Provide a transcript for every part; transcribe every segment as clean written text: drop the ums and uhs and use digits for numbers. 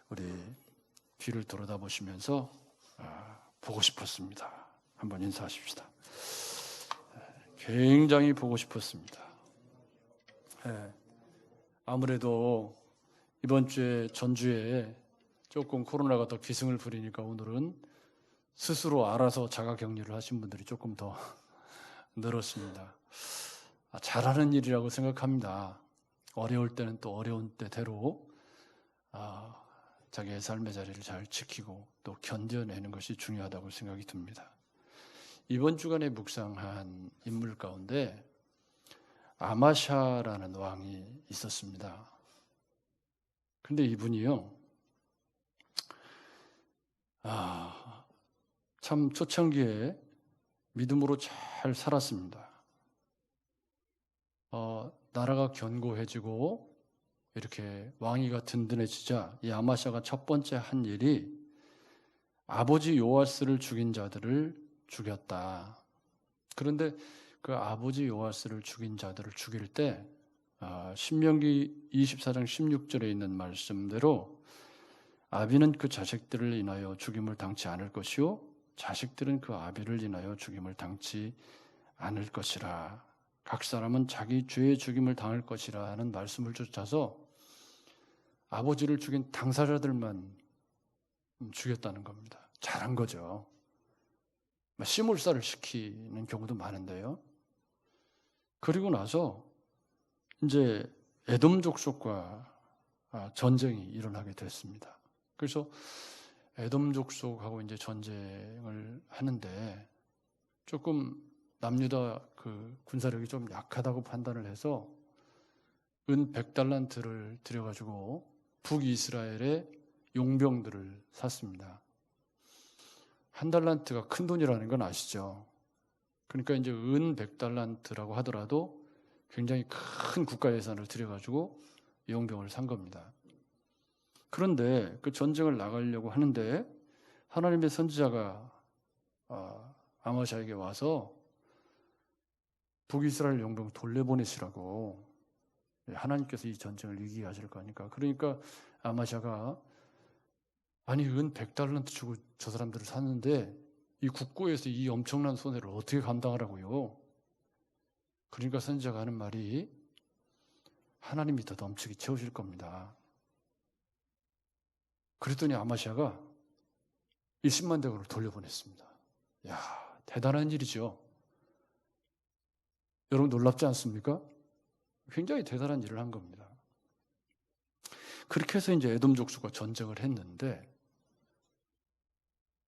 우리 뒤를 돌아다보시면서 보고 싶었습니다. 한번 인사하십시다. 굉장히 보고 싶었습니다. 아무래도 이번 주에 전주에 조금 코로나가 더 기승을 부리니까 오늘은 스스로 알아서 자가격리를 하신 분들이 조금 더 늘었습니다. 잘하는 일이라고 생각합니다. 어려울 때는 또 어려운 때대로 자기의 삶의 자리를 잘 지키고 또 견뎌내는 것이 중요하다고 생각이 듭니다. 이번 주간에 묵상한 인물 가운데 아마샤라는 왕이 있었습니다. 근데 이분이요, 참 초창기에 믿음으로 잘 살았습니다. 나라가 견고해지고 이렇게 왕위가 든든해지자 이 아마샤가 첫 번째 한 일이 아버지 요아스를 죽인 자들을 죽였다. 그런데 그 아버지 요아스를 죽인 자들을 죽일 때 신명기 24장 16절에 있는 말씀대로 아비는 그 자식들을 인하여 죽임을 당치 않을 것이요 자식들은 그 아비를 인하여 죽임을 당치 않을 것이라. 각 사람은 자기 죄의 죽임을 당할 것이라 하는 말씀을 쫓아서 아버지를 죽인 당사자들만 죽였다는 겁니다. 잘한 거죠. 시물살을 시키는 경우도 많은데요. 그리고 나서 이제 에돔 족속과 전쟁이 일어나게 됐습니다. 그래서 에돔 족속하고 이제 전쟁을 하는데 조금 남유다 그 군사력이 좀 약하다고 판단을 해서 은 100달란트를 들여가지고 북이스라엘의 용병들을 샀습니다. 한 달란트가 큰 돈이라는 건 아시죠? 그러니까 이제 은 100달란트라고 하더라도 굉장히 큰 국가 예산을 들여가지고 용병을 산 겁니다. 그런데 그 전쟁을 나가려고 하는데 하나님의 선지자가 아마샤에게 와서 북이스라엘 용병 돌려보내시라고, 하나님께서 이 전쟁을 이기게 하실 거니까. 그러니까 아마샤가 아니 은 100달란트 주고 저 사람들을 샀는데 이 국고에서 이 엄청난 손해를 어떻게 감당하라고요? 그러니까 선지자가 하는 말이 하나님이 더 넘치게 채우실 겁니다. 그랬더니 아마샤가 20만 대군을 돌려보냈습니다. 야, 대단한 일이죠. 여러분 놀랍지 않습니까? 굉장히 대단한 일을 한 겁니다. 그렇게 해서 이제 에돔 족속과 전쟁을 했는데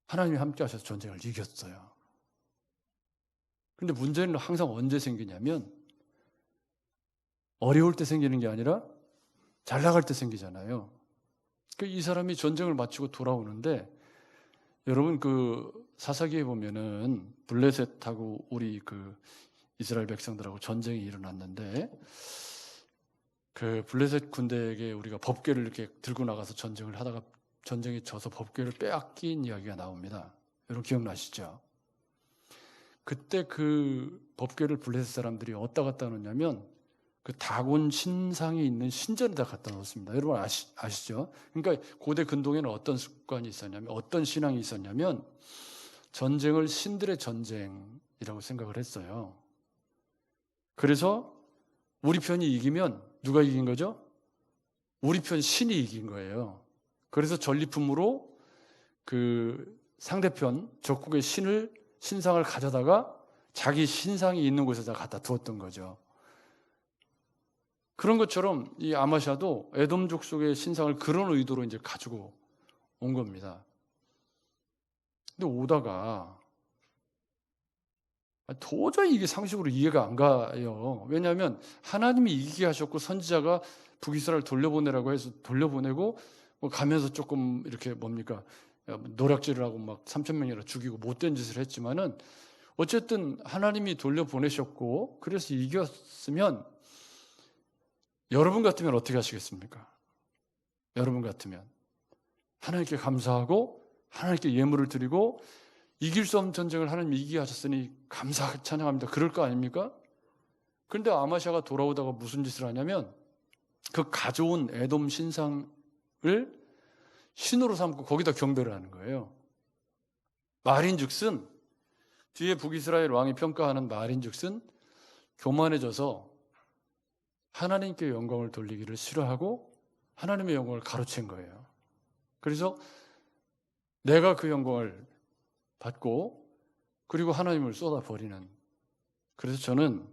하나님이 함께 하셔서 전쟁을 이겼어요. 그런데 문제는 항상 언제 생기냐면 어려울 때 생기는 게 아니라 잘 나갈 때 생기잖아요. 이 사람이 전쟁을 마치고 돌아오는데 여러분 그 사사기에 보면은 블레셋하고 우리 그 이스라엘 백성들하고 전쟁이 일어났는데 그 블레셋 군대에게 우리가 법궤를 이렇게 들고 나가서 전쟁을 하다가 전쟁에 져서 법궤를 빼앗긴 이야기가 나옵니다. 여러분 기억나시죠? 그때 그 법궤를 블레셋 사람들이 어디다 갖다 놓냐면 그 다곤 신상이 있는 신전에다 갖다 놓습니다. 여러분 아시죠? 그러니까 고대 근동에는 어떤 습관이 있었냐면, 어떤 신앙이 있었냐면 전쟁을 신들의 전쟁이라고 생각을 했어요. 그래서 우리 편이 이기면 누가 이긴 거죠? 우리 편 신이 이긴 거예요. 그래서 전리품으로 그 상대편 적국의 신상을 가져다가 자기 신상이 있는 곳에다 갖다 두었던 거죠. 그런 것처럼 이 아마샤도 에돔 족속의 신상을 그런 의도로 이제 가지고 온 겁니다. 근데 오다가 도저히 이게 상식으로 이해가 안 가요. 왜냐하면 하나님이 이기게 하셨고 선지자가 북이스라엘 돌려보내라고 해서 돌려보내고 가면서 조금 이렇게 뭡니까 노략질을 하고 막 3,000명이나 죽이고 못된 짓을 했지만은 어쨌든 하나님이 돌려보내셨고 그래서 이겼으면 여러분 같으면 어떻게 하시겠습니까? 여러분 같으면 하나님께 감사하고 하나님께 예물을 드리고 이길 수 없는 전쟁을 하나님이 이기게 하셨으니 감사 찬양합니다. 그럴 거 아닙니까? 그런데 아마샤가 돌아오다가 무슨 짓을 하냐면 그 가져온 에돔 신상을 신으로 삼고 거기다 경배를 하는 거예요. 말인즉슨 뒤에 북이스라엘 왕이 평가하는 말인즉슨 교만해져서 하나님께 영광을 돌리기를 싫어하고 하나님의 영광을 가로챈 거예요. 그래서 내가 그 영광을 받고 그리고 하나님을 쏟아버리는, 그래서 저는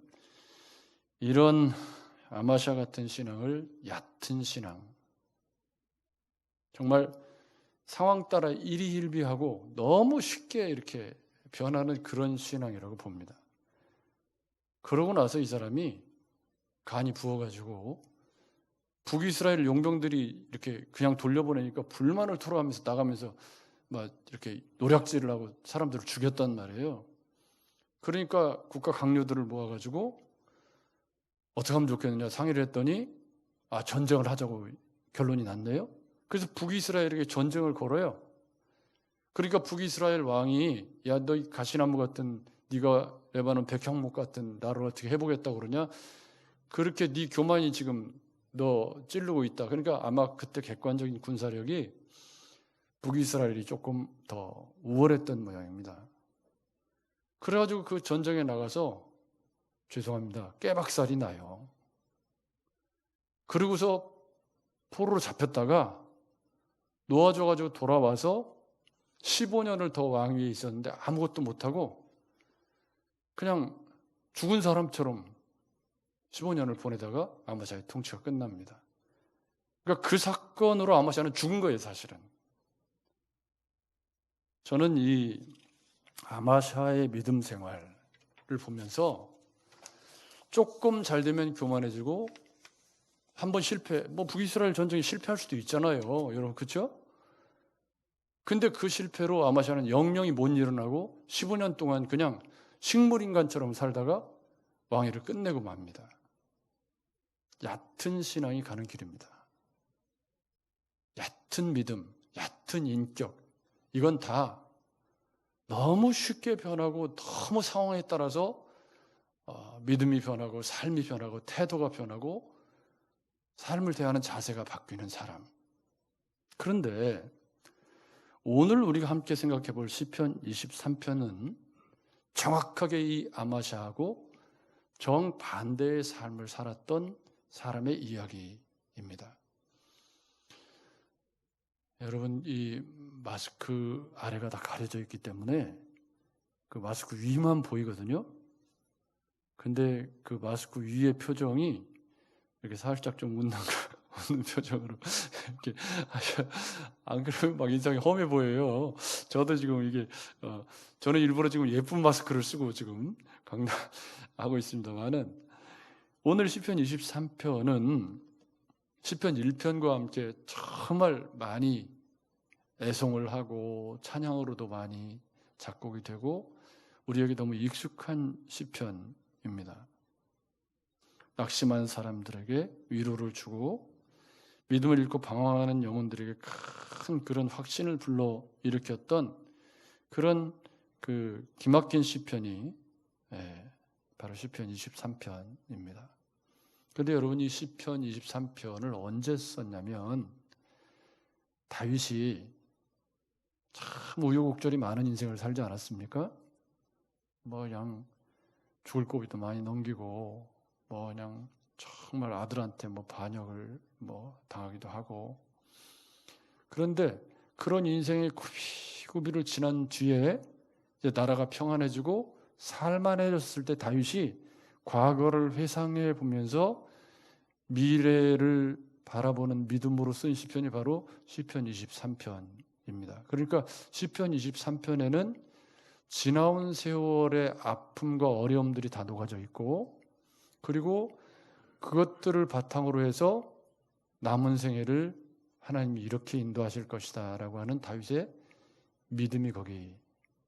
이런 아마샤 같은 신앙을 얕은 신앙, 정말 상황 따라 일희일비하고 너무 쉽게 이렇게 변하는 그런 신앙이라고 봅니다. 그러고 나서 이 사람이 간이 부어가지고 북이스라엘 용병들이 이렇게 그냥 돌려보내니까 불만을 토로하면서 나가면서 막 이렇게 노략질을 하고 사람들을 죽였단 말이에요. 그러니까 국가 강요들을 모아가지고 어떻게 하면 좋겠느냐 상의를 했더니 전쟁을 하자고 결론이 났네요. 그래서 북이스라엘에게 전쟁을 걸어요. 그러니까 북이스라엘 왕이 야, 너 가시나무 같은, 네가 레바논 백향목 같은 나를 어떻게 해보겠다고 그러냐, 그렇게 네 교만이 지금 너 찌르고 있다. 그러니까 아마 그때 객관적인 군사력이 북이스라엘이 조금 더 우월했던 모양입니다. 그래가지고 그 전쟁에 나가서 죄송합니다, 깨박살이 나요. 그러고서 포로로 잡혔다가 놓아줘가지고 돌아와서 15년을 더 왕위에 있었는데 아무것도 못하고 그냥 죽은 사람처럼 15년을 보내다가 아마샤의 통치가 끝납니다. 그러니까 그 사건으로 아마샤는 죽은 거예요, 사실은. 저는 이 아마샤의 믿음 생활을 보면서 조금 잘 되면 교만해지고 한번 실패, 북이스라엘 전쟁이 실패할 수도 있잖아요, 여러분, 그렇죠? 근데 그 실패로 아마샤는 영영이 못 일어나고 15년 동안 그냥 식물인간처럼 살다가 왕위를 끝내고 맙니다. 얕은 신앙이 가는 길입니다. 얕은 믿음, 얕은 인격, 이건 다 너무 쉽게 변하고 너무 상황에 따라서 믿음이 변하고 삶이 변하고 태도가 변하고 삶을 대하는 자세가 바뀌는 사람. 그런데 오늘 우리가 함께 생각해 볼 시편 23편은 정확하게 이 아마샤하고 정반대의 삶을 살았던 사람의 이야기입니다. 여러분, 이 마스크 아래가 다 가려져 있기 때문에 그 마스크 위만 보이거든요. 근데 그 마스크 위의 표정이 이렇게 살짝 좀 웃는 표정으로 이렇게 안 그러면 막 인상이 험해 보여요. 저도 지금 이게 저는 일부러 지금 예쁜 마스크를 쓰고 지금 강남하고 있습니다만은, 오늘 시편 23편은 시편 1편과 함께 정말 많이 애송을 하고 찬양으로도 많이 작곡이 되고 우리에게 너무 익숙한 시편입니다. 낙심한 사람들에게 위로를 주고 믿음을 잃고 방황하는 영혼들에게 큰 그런 확신을 불러일으켰던 그런 그 기막힌 시편이 바로 시편 23편입니다. 그런데 여러분, 이 시편 23편을 언제 썼냐면 다윗이 참 우여곡절이 많은 인생을 살지 않았습니까? 그냥 죽을 고비도 많이 넘기고 그냥 정말 아들한테 반역을 당하기도 하고, 그런데 그런 인생의 고비고비를 지난 뒤에 이제 나라가 평안해지고 살만해졌을 때 다윗이 과거를 회상해 보면서 미래를 바라보는 믿음으로 쓴 시편이 바로 시편 23편입니다. 그러니까 시편 23편에는 지나온 세월의 아픔과 어려움들이 다 녹아져 있고, 그리고 그것들을 바탕으로 해서 남은 생애를 하나님이 이렇게 인도하실 것이다 라고 하는 다윗의 믿음이 거기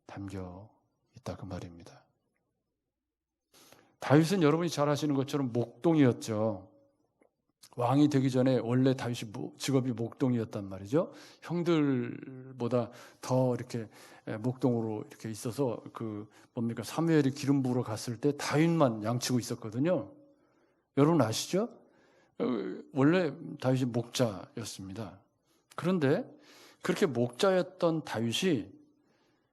담겨 있다, 그 말입니다. 다윗은 여러분이 잘 아시는 것처럼 목동이었죠. 왕이 되기 전에 원래 다윗이 직업이 목동이었단 말이죠. 형들보다 더 이렇게 목동으로 이렇게 있어서 사무엘이 기름 부으러 갔을 때 다윗만 양치고 있었거든요. 여러분 아시죠? 원래 다윗이 목자였습니다. 그런데 그렇게 목자였던 다윗이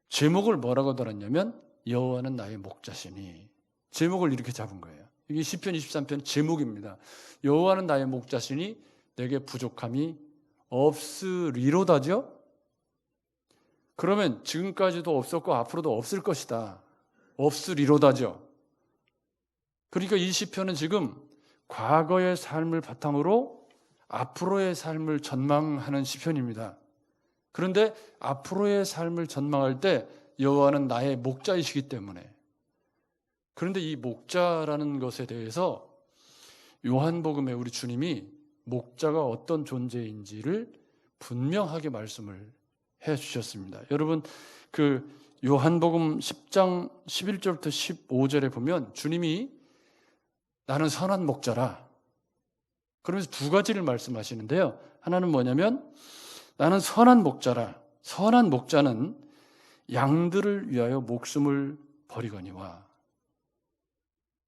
제목을 뭐라고 달았냐면 여호와는 나의 목자시니. 제목을 이렇게 잡은 거예요. 이게 시편 23편 제목입니다. 여호와는 나의 목자시니 내게 부족함이 없으리로다죠. 그러면 지금까지도 없었고 앞으로도 없을 것이다. 없으리로다죠. 그러니까 이 시편은 지금 과거의 삶을 바탕으로 앞으로의 삶을 전망하는 시편입니다. 그런데 앞으로의 삶을 전망할 때 여호와는 나의 목자이시기 때문에, 그런데 이 목자라는 것에 대해서 요한복음에 우리 주님이 목자가 어떤 존재인지를 분명하게 말씀을 해 주셨습니다. 여러분, 그 요한복음 10장 11절부터 15절에 보면 주님이 나는 선한 목자라, 그러면서 두 가지를 말씀하시는데요. 하나는 뭐냐면 나는 선한 목자라. 선한 목자는 양들을 위하여 목숨을 버리거니와.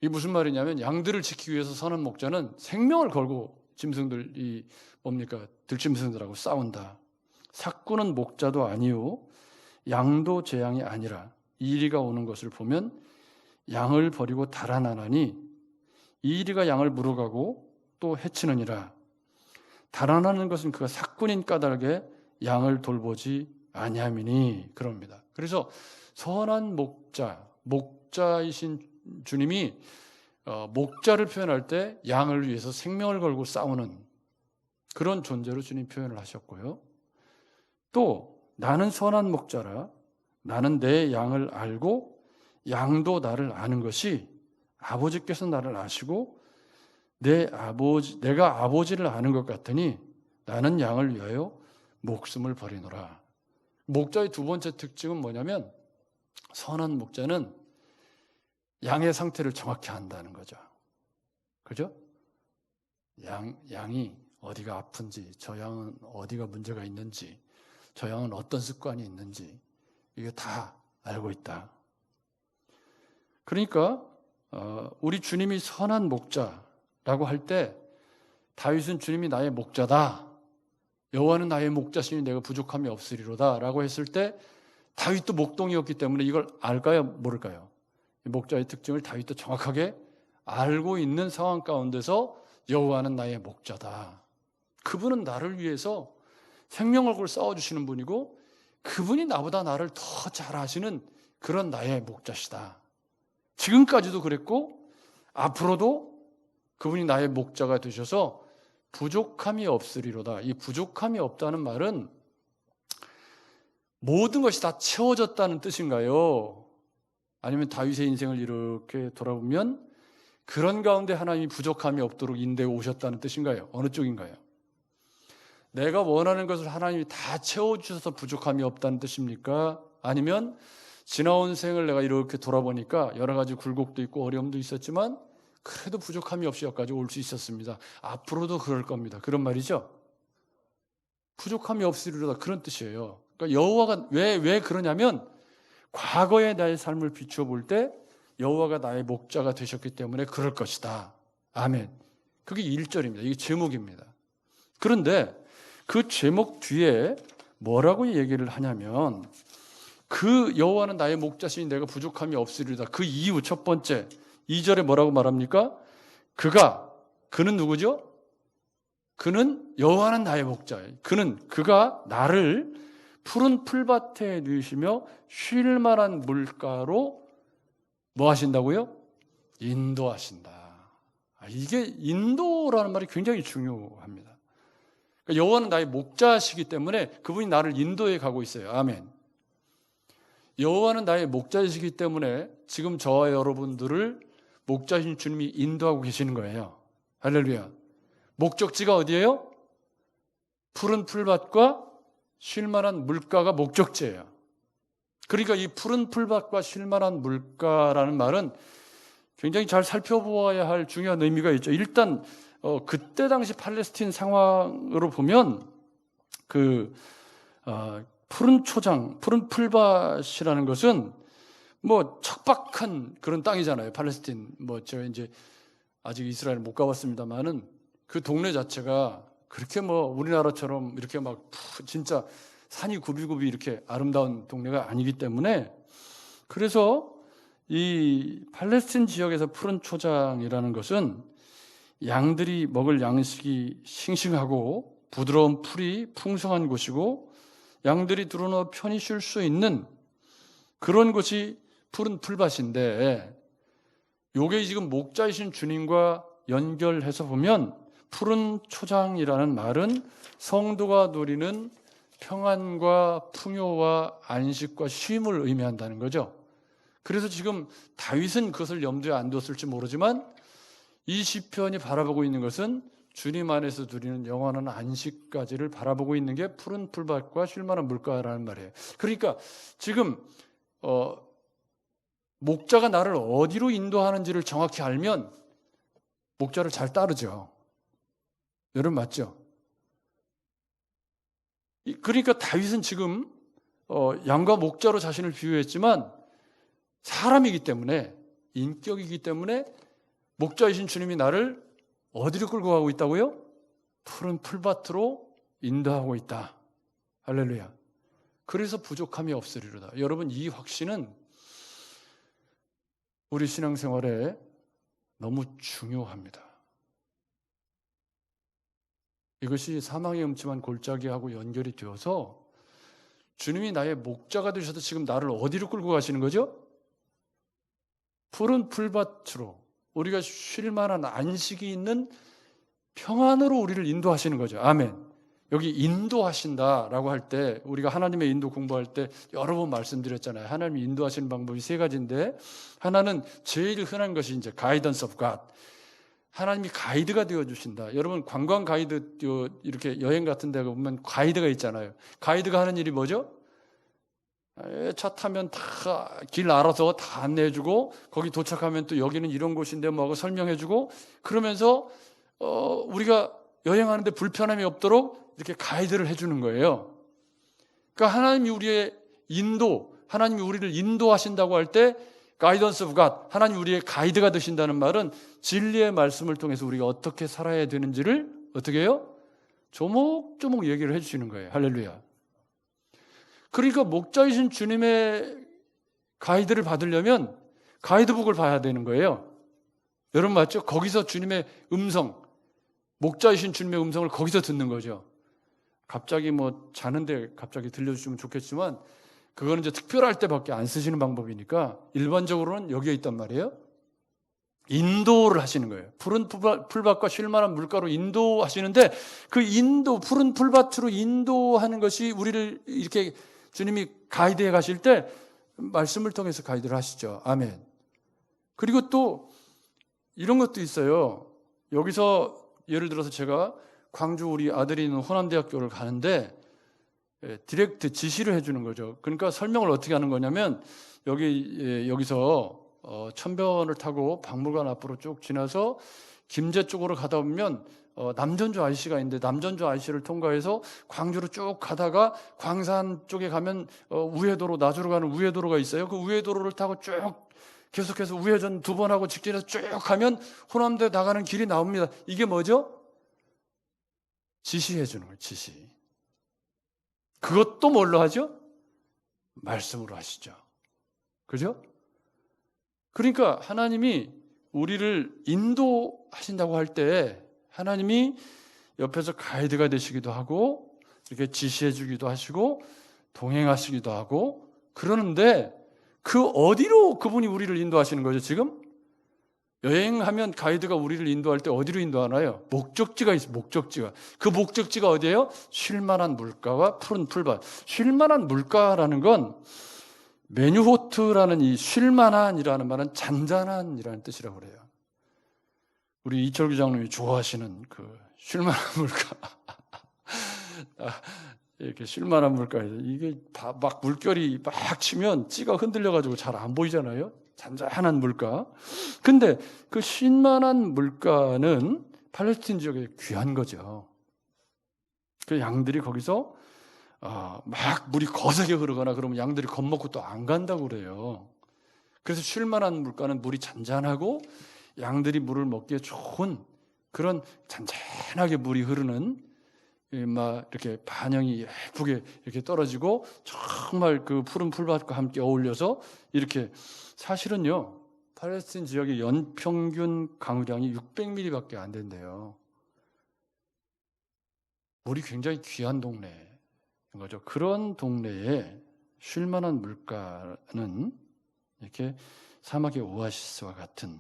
이게 무슨 말이냐면 양들을 지키기 위해서 선한 목자는 생명을 걸고 짐승들이 뭡니까? 들짐승들하고 싸운다. 삭구는 목자도 아니요 양도 제 양이 아니라 이리가 오는 것을 보면 양을 버리고 달아나나니 이리가 양을 물어가고 또 해치느니라. 달아나는 것은 그가 삭군인 까닭에 양을 돌보지 아니함이니 그럽니다. 그래서 선한 목자, 목자이신 주님이 목자를 표현할 때 양을 위해서 생명을 걸고 싸우는 그런 존재로 주님 표현을 하셨고요. 또 나는 선한 목자라, 나는 내 양을 알고 양도 나를 아는 것이 아버지께서 나를 아시고 내가 아버지를 아는 것 같으니 나는 양을 위하여 목숨을 버리노라. 목자의 두 번째 특징은 뭐냐면 선한 목자는 양의 상태를 정확히 안다는 거죠. 그죠? 양이 어디가 아픈지, 저 양은 어디가 문제가 있는지, 저 양은 어떤 습관이 있는지 이게 다 알고 있다. 그러니까 우리 주님이 선한 목자라고 할 때 다윗은 주님이 나의 목자다, 여호와는 나의 목자시니 내가 부족함이 없으리로다 라고 했을 때 다윗도 목동이었기 때문에 이걸 알까요? 모를까요? 목자의 특징을 다윗도 정확하게 알고 있는 상황 가운데서 여호와는 나의 목자다. 그분은 나를 위해서 생명을 걸고 싸워주시는 분이고 그분이 나보다 나를 더 잘 아시는 그런 나의 목자시다. 지금까지도 그랬고 앞으로도 그분이 나의 목자가 되셔서 부족함이 없으리로다. 이 부족함이 없다는 말은 모든 것이 다 채워졌다는 뜻인가요? 아니면 다윗의 인생을 이렇게 돌아보면 그런 가운데 하나님이 부족함이 없도록 인도해 오셨다는 뜻인가요? 어느 쪽인가요? 내가 원하는 것을 하나님이 다 채워주셔서 부족함이 없다는 뜻입니까? 아니면 지나온 생을 내가 이렇게 돌아보니까 여러 가지 굴곡도 있고 어려움도 있었지만 그래도 부족함이 없이 여기까지 올 수 있었습니다. 앞으로도 그럴 겁니다. 그런 말이죠. 부족함이 없으리로다 그런 뜻이에요. 그러니까 여호와가 왜 그러냐면 과거의 나의 삶을 비추어 볼 때 여호와가 나의 목자가 되셨기 때문에 그럴 것이다. 아멘. 그게 1절입니다. 이게 제목입니다. 그런데 그 제목 뒤에 뭐라고 얘기를 하냐면 그 여호와는 나의 목자시니 내가 부족함이 없으리로다. 그 이유 첫 번째 2절에 뭐라고 말합니까? 그는 누구죠? 그는 여호와는 나의 목자예요. 그가 나를 푸른 풀밭에 누이시며 쉴 만한 물가로 뭐 하신다고요? 인도하신다. 이게 인도라는 말이 굉장히 중요합니다. 그러니까 여호와는 나의 목자시기 때문에 그분이 나를 인도해 가고 있어요. 아멘. 여호와는 나의 목자이시기 때문에 지금 저와 여러분들을 목자신 주님이 인도하고 계시는 거예요. 할렐루야. 목적지가 어디예요? 푸른 풀밭과 쉴만한 물가가 목적지예요. 그러니까 이 푸른 풀밭과 쉴만한 물가라는 말은 굉장히 잘 살펴보아야 할 중요한 의미가 있죠. 일단 그때 당시 팔레스틴 상황으로 보면 푸른 초장, 푸른 풀밭이라는 것은 뭐 척박한 그런 땅이잖아요. 팔레스틴 제가 이제 아직 이스라엘 못 가봤습니다만은 그 동네 자체가 그렇게 우리나라처럼 이렇게 막 진짜 산이 굽이굽이 이렇게 아름다운 동네가 아니기 때문에, 그래서 이 팔레스틴 지역에서 푸른 초장이라는 것은 양들이 먹을 양식이 싱싱하고 부드러운 풀이 풍성한 곳이고 양들이 두루누워 편히 쉴 수 있는 그런 곳이 푸른 풀밭인데, 요게 지금 목자이신 주님과 연결해서 보면 푸른 초장이라는 말은 성도가 누리는 평안과 풍요와 안식과 쉼을 의미한다는 거죠. 그래서 지금 다윗은 그것을 염두에 안 뒀을지 모르지만 이 시편이 바라보고 있는 것은 주님 안에서 누리는 영원한 안식까지를 바라보고 있는 게 푸른 풀밭과 쉴만한 물가라는 말이에요. 그러니까 지금 목자가 나를 어디로 인도하는지를 정확히 알면 목자를 잘 따르죠. 여러분 맞죠? 그러니까 다윗은 지금 양과 목자로 자신을 비유했지만 사람이기 때문에, 인격이기 때문에 목자이신 주님이 나를 어디로 끌고 가고 있다고요? 푸른 풀밭으로 인도하고 있다. 할렐루야. 그래서 부족함이 없으리로다. 여러분, 이 확신은 우리 신앙생활에 너무 중요합니다. 이것이 사망의 음침한 골짜기하고 연결이 되어서 주님이 나의 목자가 되셔서 지금 나를 어디로 끌고 가시는 거죠? 푸른 풀밭으로, 우리가 쉴 만한 안식이 있는 평안으로 우리를 인도하시는 거죠. 아멘. 여기 인도하신다라고 할 때, 우리가 하나님의 인도 공부할 때 여러 번 말씀드렸잖아요. 하나님이 인도하시는 방법이 세 가지인데, 하나는 제일 흔한 것이 이제 가이던스 오브 갓. 하나님이 가이드가 되어주신다. 여러분, 관광 가이드, 이렇게 여행 같은 데 보면 가이드가 있잖아요. 가이드가 하는 일이 뭐죠? 차 타면 다 길 알아서 다 안내해주고, 거기 도착하면 또 여기는 이런 곳인데 뭐 하고 설명해주고, 그러면서 우리가 여행하는데 불편함이 없도록 이렇게 가이드를 해주는 거예요. 그러니까 하나님이 우리의 인도, 하나님이 우리를 인도하신다고 할 때 가이던스 오브 갓, 하나님 우리의 가이드가 되신다는 말은 진리의 말씀을 통해서 우리가 어떻게 살아야 되는지를 어떻게 해요? 조목조목 얘기를 해주시는 거예요. 할렐루야. 그러니까 목자이신 주님의 가이드를 받으려면 가이드북을 봐야 되는 거예요. 여러분 맞죠? 거기서 주님의 음성, 목자이신 주님의 음성을 거기서 듣는 거죠. 갑자기 뭐 자는데 갑자기 들려주시면 좋겠지만 그거는 이제 특별할 때밖에 안 쓰시는 방법이니까 일반적으로는 여기에 있단 말이에요. 인도를 하시는 거예요. 푸른 풀밭과 쉴만한 물가로 인도하시는데, 그 인도, 푸른 풀밭으로 인도하는 것이 우리를 이렇게 주님이 가이드해 가실 때 말씀을 통해서 가이드를 하시죠. 아멘. 그리고 또 이런 것도 있어요. 여기서 예를 들어서 제가 광주 우리 아들이 있는 호남대학교를 가는데 디렉트 지시를 해주는 거죠. 그러니까 설명을 어떻게 하는 거냐면 여기서 천변을 타고 박물관 앞으로 쭉 지나서 김제 쪽으로 가다 보면 남전주 IC가 있는데 남전주 IC를 통과해서 광주로 쭉 가다가 광산 쪽에 가면 우회도로, 나주로 가는 우회도로가 있어요. 그 우회도로를 타고 쭉 계속해서 우회전 2번 하고 직진해서 쭉 가면 호남대 나가는 길이 나옵니다. 이게 뭐죠? 지시해 주는 거예요. 지시. 그것도 뭘로 하죠? 말씀으로 하시죠. 그죠? 그러니까 하나님이 우리를 인도하신다고 할 때 하나님이 옆에서 가이드가 되시기도 하고 이렇게 지시해 주기도 하시고 동행하시기도 하고 그러는데, 그 어디로 그분이 우리를 인도하시는 거죠 지금? 여행하면 가이드가 우리를 인도할 때 어디로 인도하나요? 목적지가 있어요. 목적지가. 그 목적지가 어디예요? 쉴만한 물가와 푸른 풀밭. 쉴만한 물가라는 건 메뉴호트라는 이 쉴만한이라는 말은 잔잔한이라는 뜻이라고 그래요. 우리 이철규 장로님이 좋아하시는 그 쉴만한 물가. 이렇게 쉴만한 물가에서 이게 막 물결이 막 치면 찌가 흔들려가지고 잘 안 보이잖아요. 잔잔한 물가. 근데 그 쉴만한 물가는 팔레스틴 지역에 귀한 거죠. 그 양들이 거기서 막 물이 거세게 흐르거나 그러면 양들이 겁먹고 또 안 간다고 그래요. 그래서 쉴만한 물가는 물이 잔잔하고 양들이 물을 먹기에 좋은 그런 잔잔하게 물이 흐르는 막 이렇게 반영이 예쁘게 이렇게 떨어지고 정말 그 푸른 풀밭과 함께 어울려서 이렇게 사실은요 팔레스타인 지역의 연평균 강우량이 600mm밖에 안 된대요. 물이 굉장히 귀한 동네인 거죠. 그런 동네에 쉴만한 물가는 이렇게 사막의 오아시스와 같은.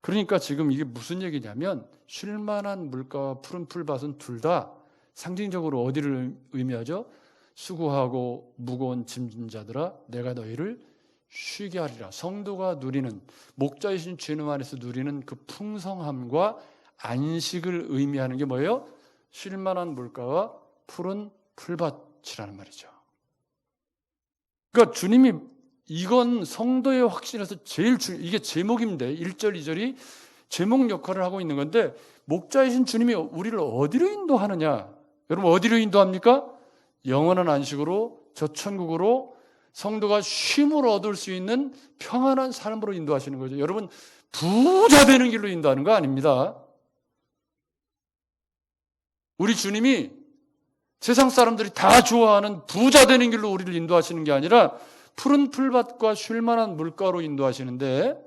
그러니까 지금 이게 무슨 얘기냐면 쉴만한 물가와 푸른 풀밭은 둘 다 상징적으로 어디를 의미하죠? 수고하고 무거운 짐진 자들아 내가 너희를 쉬게 하리라. 성도가 누리는, 목자이신 주님 안에서 누리는 그 풍성함과 안식을 의미하는 게 뭐예요? 쉴만한 물가와 푸른 풀밭이라는 말이죠. 그러니까 주님이 이건 성도의 확신에서 이게 제목인데 1절, 2절이 제목 역할을 하고 있는 건데 목자이신 주님이 우리를 어디로 인도하느냐? 여러분 어디로 인도합니까? 영원한 안식으로 저 천국으로 성도가 쉼을 얻을 수 있는 평안한 삶으로 인도하시는 거죠. 여러분 부자 되는 길로 인도하는 거 아닙니다. 우리 주님이 세상 사람들이 다 좋아하는 부자 되는 길로 우리를 인도하시는 게 아니라 푸른 풀밭과 쉴만한 물가로 인도하시는데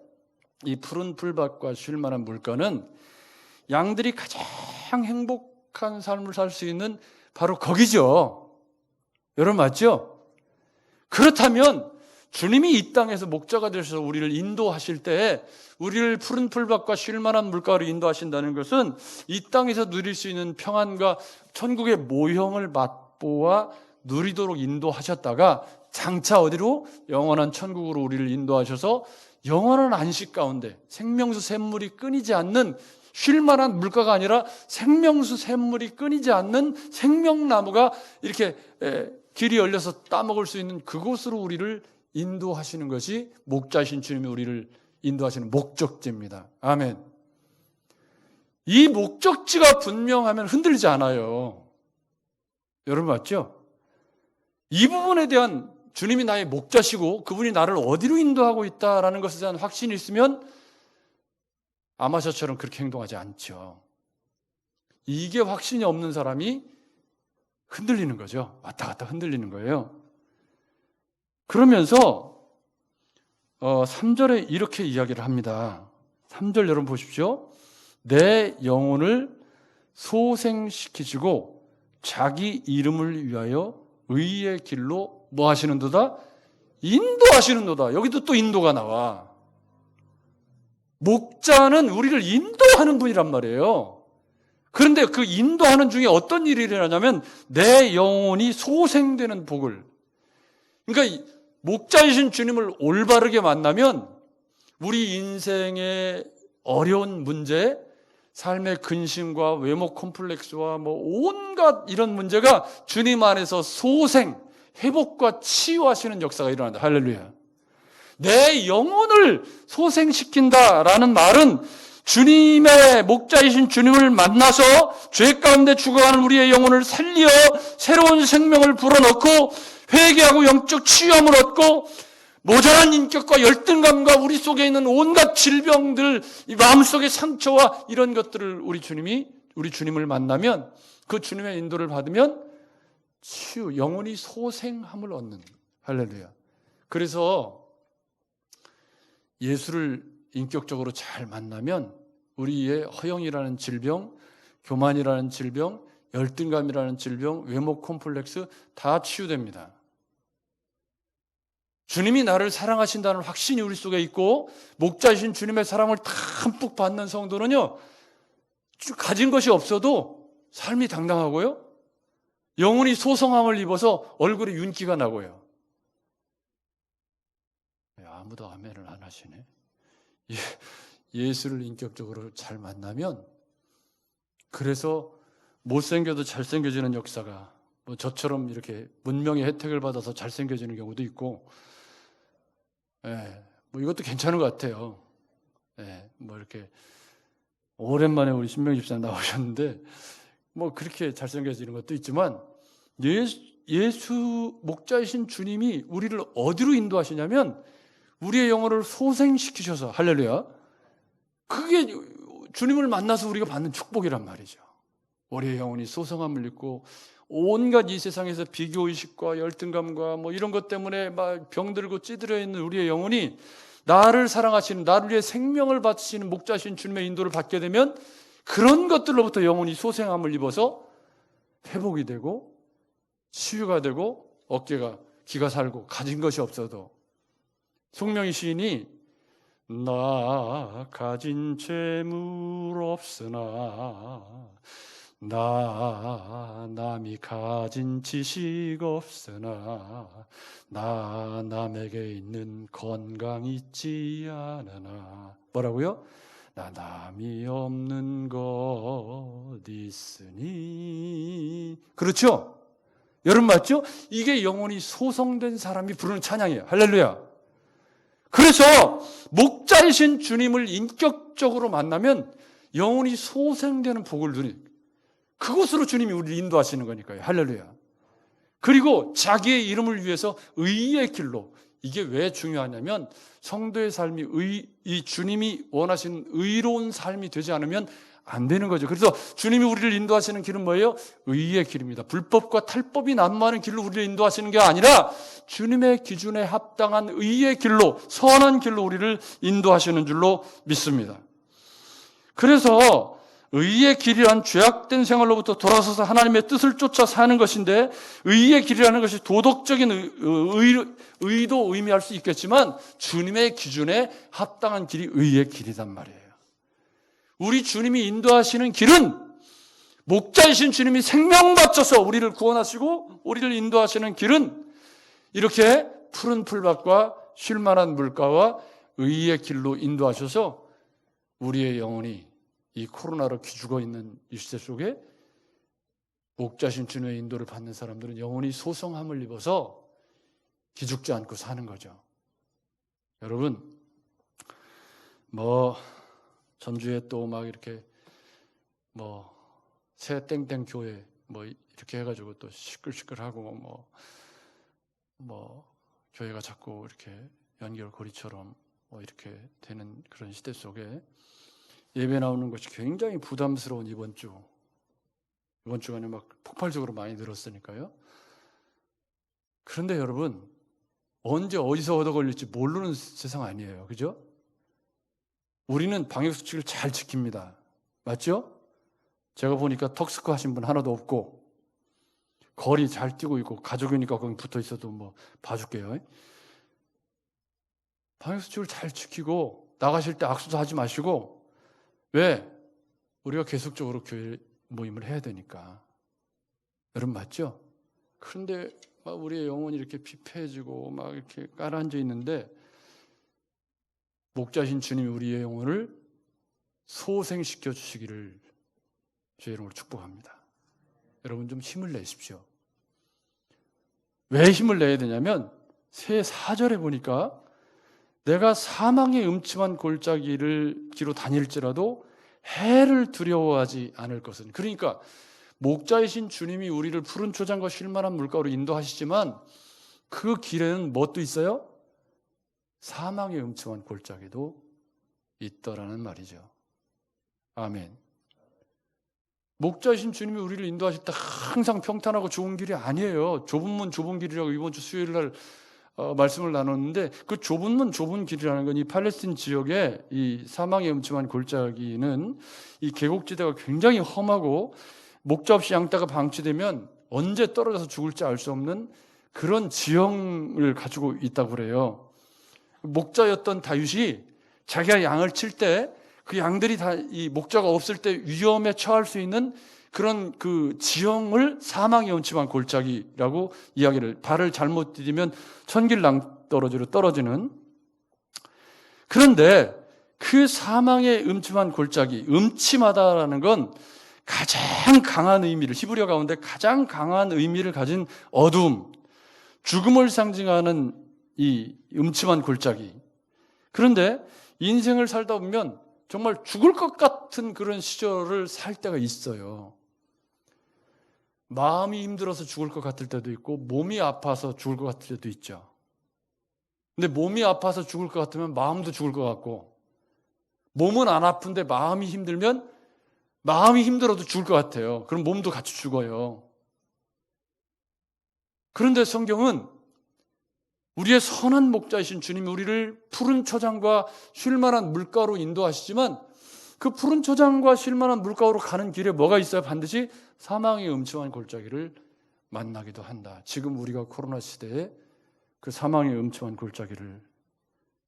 이 푸른 풀밭과 쉴만한 물가는 양들이 가장 행복한 삶을 살 수 있는 바로 거기죠. 여러분 맞죠? 그렇다면 주님이 이 땅에서 목자가 되셔서 우리를 인도하실 때 우리를 푸른 풀밭과 쉴만한 물가로 인도하신다는 것은 이 땅에서 누릴 수 있는 평안과 천국의 모형을 맛보아 누리도록 인도하셨다가 장차 어디로? 영원한 천국으로 우리를 인도하셔서 영원한 안식 가운데 생명수 샘물이 끊이지 않는 쉴만한 물가가 아니라 생명수 샘물이 끊이지 않는 생명나무가 이렇게 길이 열려서 따먹을 수 있는 그곳으로 우리를 인도하시는 것이 목자이신 주님이 우리를 인도하시는 목적지입니다. 아멘. 이 목적지가 분명하면 흔들리지 않아요. 여러분 맞죠? 이 부분에 대한 주님이 나의 목자시고 그분이 나를 어디로 인도하고 있다라는 것에 대한 확신이 있으면 아마 저처럼 그렇게 행동하지 않죠. 이게 확신이 없는 사람이 흔들리는 거죠. 왔다 갔다 흔들리는 거예요. 그러면서 3절에 이렇게 이야기를 합니다. 3절 여러분 보십시오. 내 영혼을 소생시키시고 자기 이름을 위하여 의의 길로 뭐 하시는도다? 인도하시는도다. 여기도 또 인도가 나와. 목자는 우리를 인도하는 분이란 말이에요. 그런데 그 인도하는 중에 어떤 일이 일어나냐면 내 영혼이 소생되는 복을. 그러니까 목자이신 주님을 올바르게 만나면 우리 인생의 어려운 문제, 삶의 근심과 외모 콤플렉스와 뭐 온갖 이런 문제가 주님 안에서 소생, 회복과 치유하시는 역사가 일어난다. 할렐루야. 내 영혼을 소생시킨다라는 말은 주님의 목자이신 주님을 만나서 죄 가운데 죽어가는 우리의 영혼을 살려 새로운 생명을 불어넣고 회개하고 영적 치유함을 얻고 모자란 인격과 열등감과 우리 속에 있는 온갖 질병들, 이 마음속의 상처와 이런 것들을 우리 주님을 만나면 그 주님의 인도를 받으면 치유, 영혼이 소생함을 얻는. 할렐루야. 그래서 예수를 인격적으로 잘 만나면 우리의 허영이라는 질병, 교만이라는 질병, 열등감이라는 질병, 외모 콤플렉스 다 치유됩니다. 주님이 나를 사랑하신다는 확신이 우리 속에 있고 목자이신 주님의 사랑을 담뿍 받는 성도는요, 가진 것이 없어도 삶이 당당하고요, 영혼이 소성함을 입어서 얼굴에 윤기가 나고요. 아무도 아멘을 안 하시네. 예수를 인격적으로 잘 만나면 그래서 못생겨도 잘생겨지는 역사가, 뭐 저처럼 이렇게 문명의 혜택을 받아서 잘생겨지는 경우도 있고, 뭐 이것도 괜찮은 것 같아요. 뭐 이렇게 오랜만에 우리 신명 집사님 나오셨는데 뭐 그렇게 잘생겨지는 것도 있지만 예수 목자이신 주님이 우리를 어디로 인도하시냐면 우리의 영혼을 소생시키셔서, 할렐루야, 그게 주님을 만나서 우리가 받는 축복이란 말이죠. 우리의 영혼이 소성함을 입고 온갖 이 세상에서 비교의식과 열등감과 뭐 이런 것 때문에 막 병들고 찌들어 있는 우리의 영혼이 나를 사랑하시는, 나를 위해 생명을 바치시는 목자신 주님의 인도를 받게 되면 그런 것들로부터 영혼이 소생함을 입어서 회복이 되고 치유가 되고 어깨가 기가 살고 가진 것이 없어도 송명희 시인이 나 가진 재물 없으나 나 남이 가진 지식 없으나 나 남에게 있는 건강 있지 않으나 뭐라고요? 나 남이 없는 것 있으니. 그렇죠? 여러분 맞죠? 이게 영혼이 소성된 사람이 부르는 찬양이에요. 할렐루야. 그래서 목자이신 주님을 인격적으로 만나면 영혼이 소생되는 복을 누리. 그곳으로 주님이 우리를 인도하시는 거니까요. 할렐루야. 그리고 자기의 이름을 위해서 의의 길로, 이게 왜 중요하냐면 성도의 삶이 이 주님이 원하시는 의로운 삶이 되지 않으면 안 되는 거죠. 그래서 주님이 우리를 인도하시는 길은 뭐예요? 의의 길입니다. 불법과 탈법이 난무하는 길로 우리를 인도하시는 게 아니라 주님의 기준에 합당한 의의 길로, 선한 길로 우리를 인도하시는 줄로 믿습니다. 그래서 의의 길이란 죄악된 생활로부터 돌아서서 하나님의 뜻을 쫓아 사는 것인데, 의의 길이라는 것이 도덕적인 의도 의미할 수 있겠지만 주님의 기준에 합당한 길이 의의 길이란 말이에요. 우리 주님이 인도하시는 길은, 목자이신 주님이 생명 바쳐서 우리를 구원하시고 우리를 인도하시는 길은 이렇게 푸른 풀밭과 쉴만한 물가와 의의 길로 인도하셔서 우리의 영혼이 이 코로나로 기죽어 있는 이 시대 속에 목자신 주님의 인도를 받는 사람들은 영혼이 소성함을 입어서 기죽지 않고 사는 거죠. 여러분, 전주에 또 막 이렇게 새 땡땡 교회 이렇게 해가지고 또 시끌시끌하고 교회가 자꾸 이렇게 연결고리처럼 이렇게 되는 그런 시대 속에 예배 나오는 것이 굉장히 부담스러운 이번 주간에 막 폭발적으로 많이 늘었으니까요. 그런데 여러분, 언제 어디서 얻어 걸릴지 모르는 세상 아니에요. 그죠? 우리는 방역수칙을 잘 지킵니다. 맞죠? 제가 보니까 턱스크 하신 분 하나도 없고 거리 잘 뛰고 있고 가족이니까 거기 붙어 있어도 봐줄게요. 방역수칙을 잘 지키고 나가실 때 악수도 하지 마시고. 왜? 우리가 계속적으로 교회 모임을 해야 되니까. 여러분 맞죠? 그런데 막 우리의 영혼이 이렇게 피폐해지고 막 이렇게 깔아앉아 있는데 목자신 주님이 우리의 영혼을 소생시켜 주시기를 주의 이름으로 축복합니다. 여러분 좀 힘을 내십시오. 왜 힘을 내야 되냐면 새 4절에 보니까 내가 사망의 음침한 골짜기로 다닐지라도 해를 두려워하지 않을 것은. 그러니까 목자이신 주님이 우리를 푸른 초장과 쉴만한 물가로 인도하시지만 그 길에는 뭣도 있어요? 사망의 음침한 골짜기도 있더라는 말이죠. 아멘. 목자이신 주님이 우리를 인도하실 때 항상 평탄하고 좋은 길이 아니에요. 좁은 문 좁은 길이라고 이번 주 수요일 날 말씀을 나눴는데, 그 좁은 문 좁은 길이라는 건 이 팔레스틴 지역의 이 사망의 음침한 골짜기는 이 계곡지대가 굉장히 험하고 목자 없이 양떼가 방치되면 언제 떨어져서 죽을지 알 수 없는 그런 지형을 가지고 있다고 그래요. 목자였던 다윗이 자기가 양을 칠 때 그 양들이 다 이 목자가 없을 때 위험에 처할 수 있는 그런 그 지형을 사망의 음침한 골짜기라고 이야기를, 발을 잘못 디디면 천길낭떠러지로 떨어지는. 그런데 그 사망의 음침한 골짜기, 음침하다라는 건 가장 강한 의미를, 히브리어 가운데 가장 강한 의미를 가진 어두움, 죽음을 상징하는 이 음침한 골짜기. 그런데 인생을 살다 보면 정말 죽을 것 같은 그런 시절을 살 때가 있어요. 마음이 힘들어서 죽을 것 같을 때도 있고 몸이 아파서 죽을 것 같을 때도 있죠. 근데 몸이 아파서 죽을 것 같으면 마음도 죽을 것 같고, 몸은 안 아픈데 마음이 힘들면 마음이 힘들어도 죽을 것 같아요. 그럼 몸도 같이 죽어요. 그런데 성경은 우리의 선한 목자이신 주님이 우리를 푸른 초장과 쉴만한 물가로 인도하시지만 그 푸른 초장과 쉴만한 물가로 가는 길에 뭐가 있어요? 반드시 사망의 음침한 골짜기를 만나기도 한다. 지금 우리가 코로나 시대에 그 사망의 음침한 골짜기를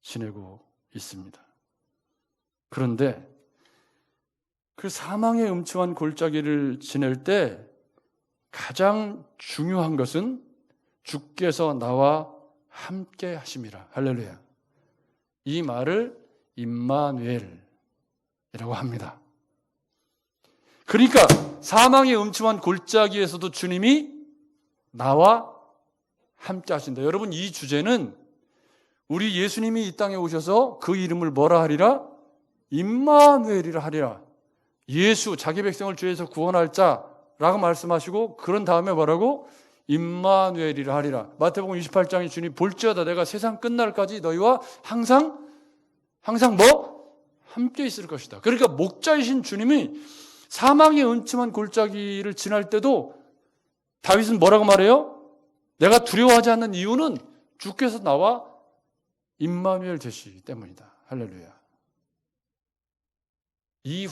지내고 있습니다. 그런데 그 사망의 음침한 골짜기를 지낼 때 가장 중요한 것은 주께서 나와 함께 하심이라. 할렐루야. 이 말을 임마누엘이라고 합니다. 그러니까 사망의 음침한 골짜기에서도 주님이 나와 함께 하신다. 여러분, 이 주제는 우리 예수님이 이 땅에 오셔서 그 이름을 뭐라 하리라? 임마누엘이라 하리라. 예수, 자기 백성을 죄에서 구원할 자라고 말씀하시고 그런 다음에 뭐라고? 임마누엘이라 하리라. 마태복음 28장에 주님 볼지어다 내가 세상 끝날까지 너희와 항상 뭐? 함께 있을 것이다. 그러니까 목자이신 주님이 사망의 음침한 골짜기를 지날 때도 다윗은 뭐라고 말해요? 내가 두려워하지 않는 이유는 주께서 나와 임마누엘 되시기 때문이다. 할렐루야. 이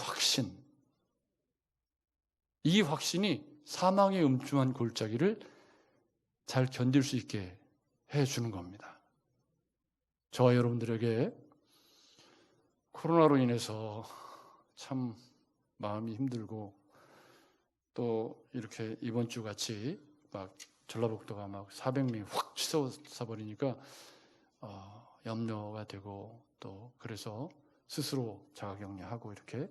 확신이 사망의 음침한 골짜기를 잘 견딜 수 있게 해주는 겁니다. 저와 여러분들에게 코로나로 인해서 참 마음이 힘들고 또 이렇게 이번 주 같이 막 전라북도가 막 400명이 확 치솟아 버리니까 염려가 되고 또 그래서 스스로 자가격리하고 이렇게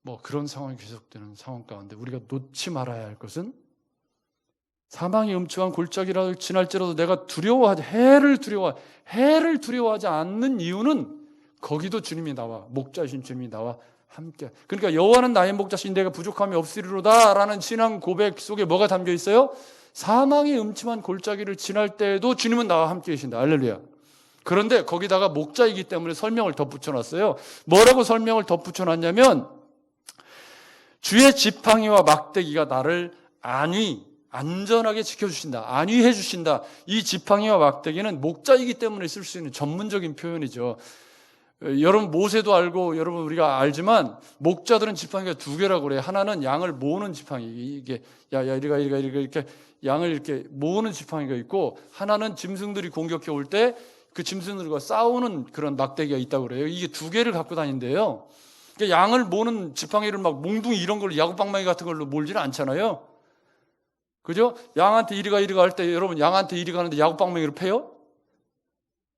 뭐 그런 상황이 계속되는 상황 가운데 우리가 놓지 말아야 할 것은 사망의 음침한 골짜기라도 지날지라도 내가 해를 두려워하지 않는 이유는 거기도 주님이 나와 목자이신 주님이 나와 함께. 그러니까 여호와는 나의 목자신 내가 부족함이 없으리로다라는 신앙 고백 속에 뭐가 담겨 있어요? 사망의 음침한 골짜기를 지날 때에도 주님은 나와 함께 계신다. 할렐루야. 그런데 거기다가 목자이기 때문에 설명을 덧붙여놨어요. 뭐라고 설명을 덧붙여놨냐면 주의 지팡이와 막대기가 나를 안전하게 지켜주신다. 안위해 주신다. 이 지팡이와 막대기는 목자이기 때문에 쓸 수 있는 전문적인 표현이죠. 여러분 모세도 알고 여러분 우리가 알지만 목자들은 지팡이가 두 개라고 그래요. 하나는 양을 모으는 지팡이, 이게 이렇게 양을 이렇게 모으는 지팡이가 있고 하나는 짐승들이 공격해 올 때 그 짐승들과 싸우는 그런 막대기가 있다고 그래요. 이게 두 개를 갖고 다닌대요. 그러니까 양을 모는 지팡이를 막 몽둥이 이런 걸로 야구방망이 같은 걸로 몰지는 않잖아요. 그죠? 양한테 이리 가 할 때 여러분 양한테 이리 가는데 야구방망이로 패요?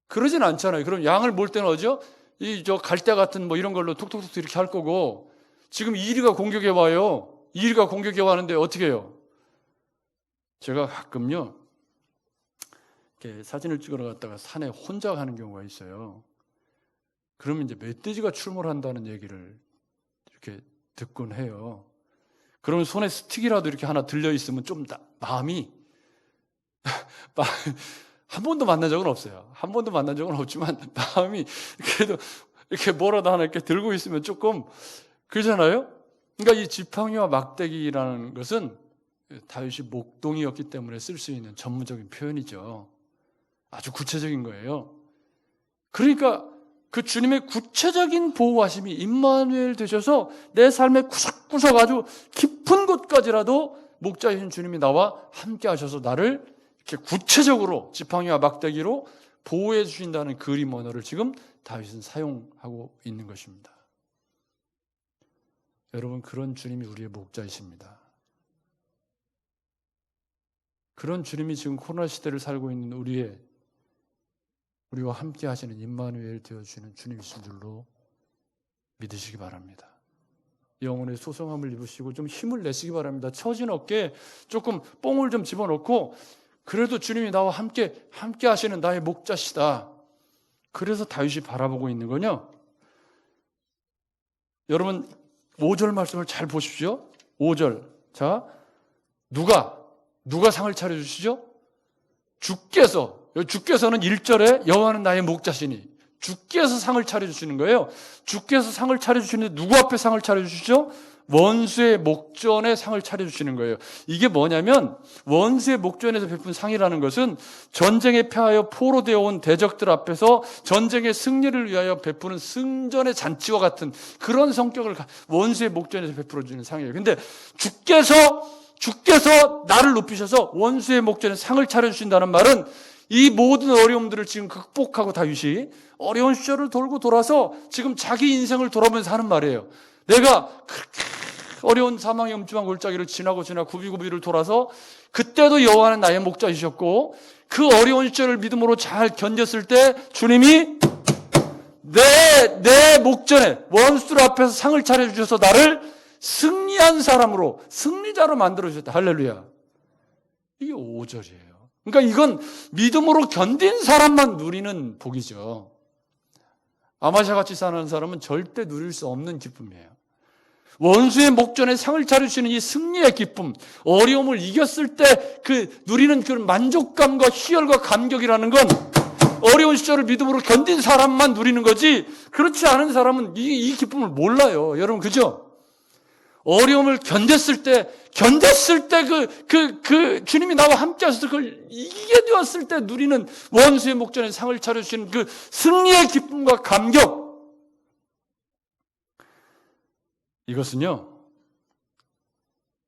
그러진 않잖아요. 그럼 양을 몰 때는 어디죠? 갈대 같은 뭐 이런 걸로 톡톡톡 이렇게 할 거고 지금 이리가 공격해 와요. 이리가 공격해 와는데 어떻게 해요? 제가 가끔요 이렇게 사진을 찍으러 갔다가 산에 혼자 가는 경우가 있어요. 그러면 이제 멧돼지가 출몰한다는 얘기를 이렇게 듣곤 해요. 그러면 손에 스틱이라도 이렇게 하나 들려 있으면 좀 마음이 한 번도 만난 적은 없어요. 한 번도 만난 적은 없지만 마음이 그래도 이렇게 뭐라도 하나 이렇게 들고 있으면 조금 그러잖아요. 그러니까 이 지팡이와 막대기라는 것은 다윗이 목동이었기 때문에 쓸 수 있는 전문적인 표현이죠. 아주 구체적인 거예요. 그러니까 그 주님의 구체적인 보호하심이 임마누엘 되셔서 내 삶의 구석구석 아주 깊은 곳까지라도 목자이신 주님이 나와 함께 하셔서 나를 이렇게 구체적으로 지팡이와 막대기로 보호해 주신다는 그림 언어를 지금 다윗은 사용하고 있는 것입니다. 여러분, 그런 주님이 우리의 목자이십니다. 그런 주님이 지금 코로나 시대를 살고 있는 우리와 함께 하시는 임마누엘 되어주시는 주님이신 줄로 믿으시기 바랍니다. 영혼의 소성함을 입으시고 좀 힘을 내시기 바랍니다. 처진 어깨에 조금 뽕을 좀 집어넣고 그래도 주님이 나와 함께 하시는 나의 목자시다. 그래서 다윗이 바라보고 있는 거냐? 여러분 5절 말씀을 잘 보십시오. 5절. 자, 누가 상을 차려주시죠? 주께서는 1절에 여호와는 나의 목자시니 주께서 상을 차려주시는 거예요. 주께서 상을 차려주시는데 누구 앞에 상을 차려주시죠? 원수의 목전에 상을 차려주시는 거예요. 이게 뭐냐면 원수의 목전에서 베푼 상이라는 것은 전쟁에 패하여 포로되어 온 대적들 앞에서 전쟁의 승리를 위하여 베푸는 승전의 잔치와 같은 그런 성격을 원수의 목전에서 베풀어주는 상이에요. 근데 주께서 나를 높이셔서 원수의 목전에 상을 차려주신다는 말은 이 모든 어려움들을 지금 극복하고 다윗이 어려운 시절을 돌고 돌아서 지금 자기 인생을 돌아보면서 하는 말이에요. 내가 그렇게 어려운 사망의 음침한 골짜기를 지나고 구비구비를 돌아서 그때도 여호와는 나의 목자이셨고 그 어려운 시절을 믿음으로 잘 견뎠을 때 주님이 내 목전에 원수들 앞에서 상을 차려주셔서 나를 승리한 사람으로 승리자로 만들어주셨다. 할렐루야. 이게 5절이에요. 그러니까 이건 믿음으로 견딘 사람만 누리는 복이죠. 아마샤같이 사는 사람은 절대 누릴 수 없는 기쁨이에요. 원수의 목전에 상을 차려주시는 이 승리의 기쁨, 어려움을 이겼을 때 누리는 그런 만족감과 희열과 감격이라는 건 어려운 시절을 믿음으로 견딘 사람만 누리는 거지, 그렇지 않은 사람은 이 기쁨을 몰라요. 여러분, 그죠? 어려움을 견뎠을 때 주님이 나와 함께 하셔서 그걸 이기게 되었을 때 누리는 원수의 목전에 상을 차려주시는 그 승리의 기쁨과 감격. 이것은요,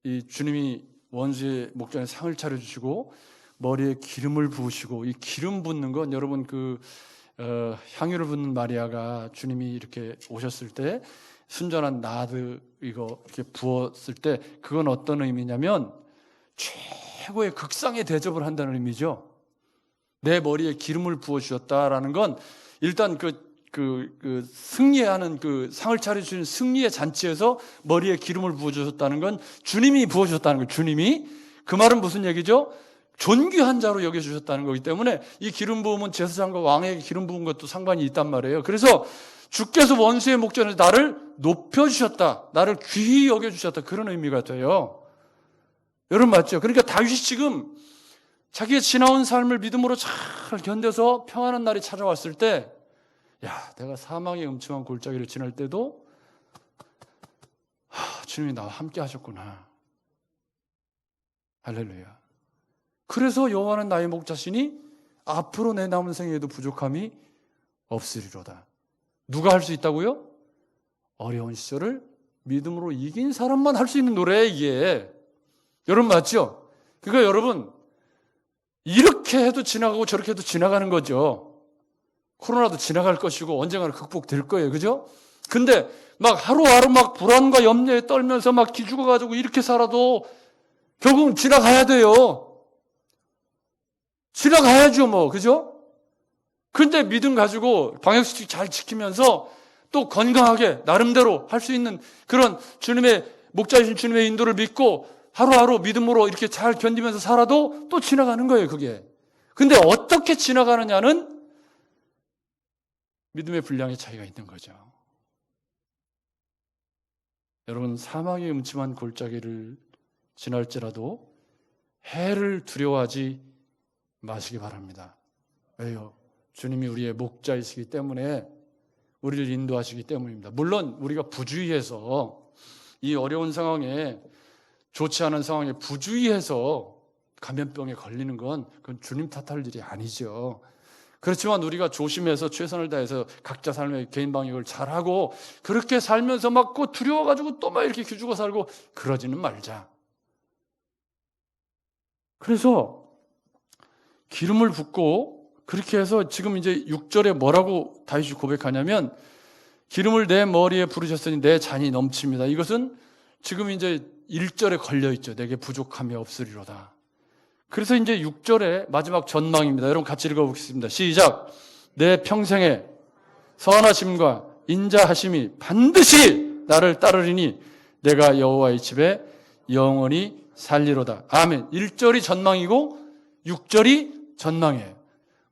이 주님이 원수의 목전에 상을 차려주시고 머리에 기름을 부으시고, 이 기름 붓는 건 여러분 향유를 붓는 마리아가 주님이 이렇게 오셨을 때 순전한 나드 이거 이렇게 부었을 때 그건 어떤 의미냐면 최고의 극상의 대접을 한다는 의미죠. 내 머리에 기름을 부어 주셨다라는 건 일단 승리하는 상을 차려주시는 승리의 잔치에서 머리에 기름을 부어 주셨다는 건 주님이 부어 주셨다는 거예요. 주님이. 그 말은 무슨 얘기죠? 존귀한 자로 여겨주셨다는 거기 때문에 이 기름 부음은 제사장과 왕에게 기름 부은 것도 상관이 있단 말이에요. 그래서 주께서 원수의 목전에서 나를 높여주셨다, 나를 귀히 여겨주셨다, 그런 의미가 돼요. 여러분 맞죠? 그러니까 다윗이 지금 자기의 지나온 삶을 믿음으로 잘 견뎌서 평안한 날이 찾아왔을 때, 내가 사망의 음침한 골짜기를 지날 때도 주님이 나와 함께 하셨구나. 할렐루야. 그래서 여호와는 나의 목자시니 앞으로 내 남은 생에도 부족함이 없으리로다. 누가 할 수 있다고요? 어려운 시절을 믿음으로 이긴 사람만 할 수 있는 노래예요, 이게. 여러분 맞죠? 그러니까 여러분, 이렇게 해도 지나가고 저렇게 해도 지나가는 거죠. 코로나도 지나갈 것이고 언젠가는 극복될 거예요. 그죠? 근데 막 하루하루 막 불안과 염려에 떨면서 막 기죽어가지고 이렇게 살아도 결국은 지나가야 돼요. 지나가야죠, 뭐. 그죠? 근데 믿음 가지고 방역수칙 잘 지키면서 또 건강하게 나름대로 할 수 있는 그런 주님의 목자이신 주님의 인도를 믿고 하루하루 믿음으로 이렇게 잘 견디면서 살아도 또 지나가는 거예요, 그게. 근데 어떻게 지나가느냐는 믿음의 분량의 차이가 있는 거죠. 여러분, 사망의 음침한 골짜기를 지날지라도 해를 두려워하지 마시기 바랍니다. 왜요? 주님이 우리의 목자이시기 때문에, 우리를 인도하시기 때문입니다. 물론 우리가 부주의해서 이 어려운 상황에, 좋지 않은 상황에 부주의해서 감염병에 걸리는 건 그건 주님 탓할 일이 아니죠. 그렇지만 우리가 조심해서 최선을 다해서 각자 삶의 개인 방역을 잘하고 그렇게 살면서 막 두려워가지고 또 막 이렇게 기죽어 살고 그러지는 말자. 그래서 기름을 붓고 그렇게 해서 지금 이제 6절에 뭐라고 다윗이 고백하냐면, 기름을 내 머리에 부르셨으니 내 잔이 넘칩니다. 이것은 지금 이제 1절에 걸려있죠. 내게 부족함이 없으리로다. 그래서 이제 6절에 마지막 전망입니다. 여러분 같이 읽어보겠습니다. 시작. 내 평생에 선하심과 인자하심이 반드시 나를 따르리니 내가 여호와의 집에 영원히 살리로다. 아멘. 1절이 전망이고 6절이 전망이에요.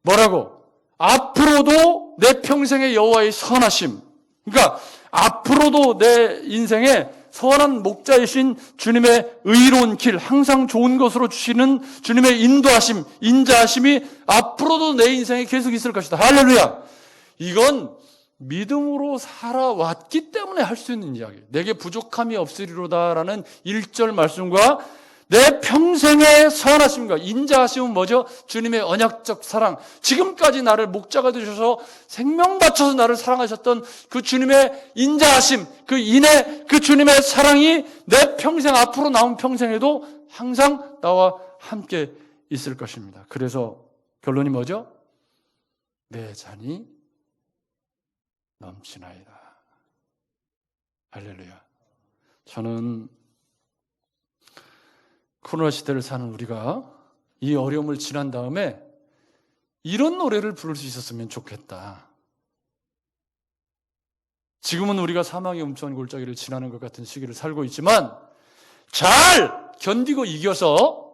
뭐라고? 앞으로도 내 평생의 여호와의 선하심. 그러니까 앞으로도 내 인생에 선한 목자이신 주님의 의로운 길, 항상 좋은 것으로 주시는 주님의 인도하심, 인자하심이 앞으로도 내 인생에 계속 있을 것이다. 할렐루야. 이건 믿음으로 살아왔기 때문에 할 수 있는 이야기. 내게 부족함이 없으리로다라는 1절 말씀과 내 평생의 선하심과 인자하심은 뭐죠? 주님의 언약적 사랑. 지금까지 나를 목자가 되셔서 생명 바쳐서 나를 사랑하셨던 그 주님의 인자하심, 그 인애, 그 주님의 사랑이 내 평생, 앞으로 남은 평생에도 항상 나와 함께 있을 것입니다. 그래서 결론이 뭐죠? 내 잔이 넘치나이다. 할렐루야. 저는 코로나 시대를 사는 우리가 이 어려움을 지난 다음에 이런 노래를 부를 수 있었으면 좋겠다. 지금은 우리가 사망의 음침한 골짜기를 지나는 것 같은 시기를 살고 있지만 잘 견디고 이겨서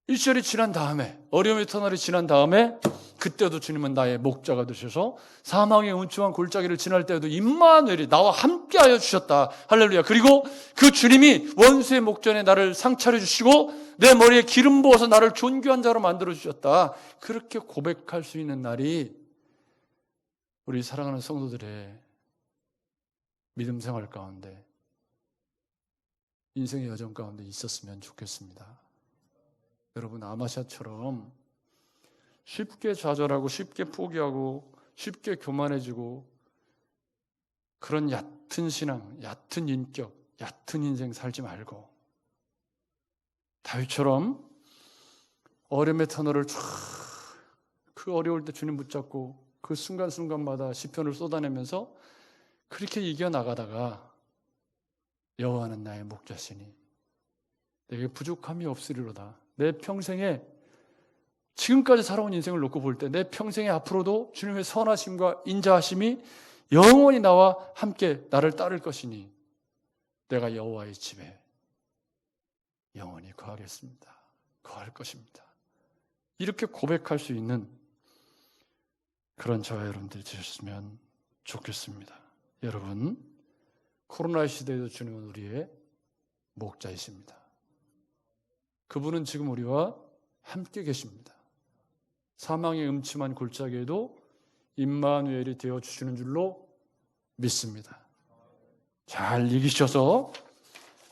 일절이 지난 다음에, 어려움의 터널이 지난 다음에 그때도 주님은 나의 목자가 되셔서 사망의 음침한 골짜기를 지날 때에도 임마누엘이 나와 함께하여 주셨다. 할렐루야. 그리고 그 주님이 원수의 목전에 나를 상차려 주시고 내 머리에 기름 부어서 나를 존귀한 자로 만들어 주셨다. 그렇게 고백할 수 있는 날이 우리 사랑하는 성도들의 믿음 생활 가운데, 인생의 여정 가운데 있었으면 좋겠습니다. 여러분, 아마샤처럼 쉽게 좌절하고 쉽게 포기하고 쉽게 교만해지고 그런 얕은 신앙, 얕은 인격, 얕은 인생 살지 말고 다윗처럼 어려움의 터널을 쫙, 그 어려울 때 주님 붙잡고 그 순간순간마다 시편을 쏟아내면서 그렇게 이겨나가다가 여호와는 나의 목자시니 내게 부족함이 없으리로다. 내 평생에 지금까지 살아온 인생을 놓고 볼 때 내 평생에 앞으로도 주님의 선하심과 인자하심이 영원히 나와 함께 나를 따를 것이니 내가 여호와의 집에 영원히 거하겠습니다. 거할 것입니다. 이렇게 고백할 수 있는 그런 저와 여러분들이 되셨으면 좋겠습니다. 여러분, 코로나 시대에도 주님은 우리의 목자이십니다. 그분은 지금 우리와 함께 계십니다. 사망의 음침한 골짜기에도 임마누엘이 되어주시는 줄로 믿습니다. 잘 이기셔서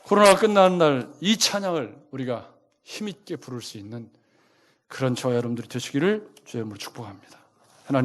코로나가 끝나는 날 이 찬양을 우리가 힘있게 부를 수 있는 그런 저와 여러분들이 되시기를 주의 이름으로 축복합니다.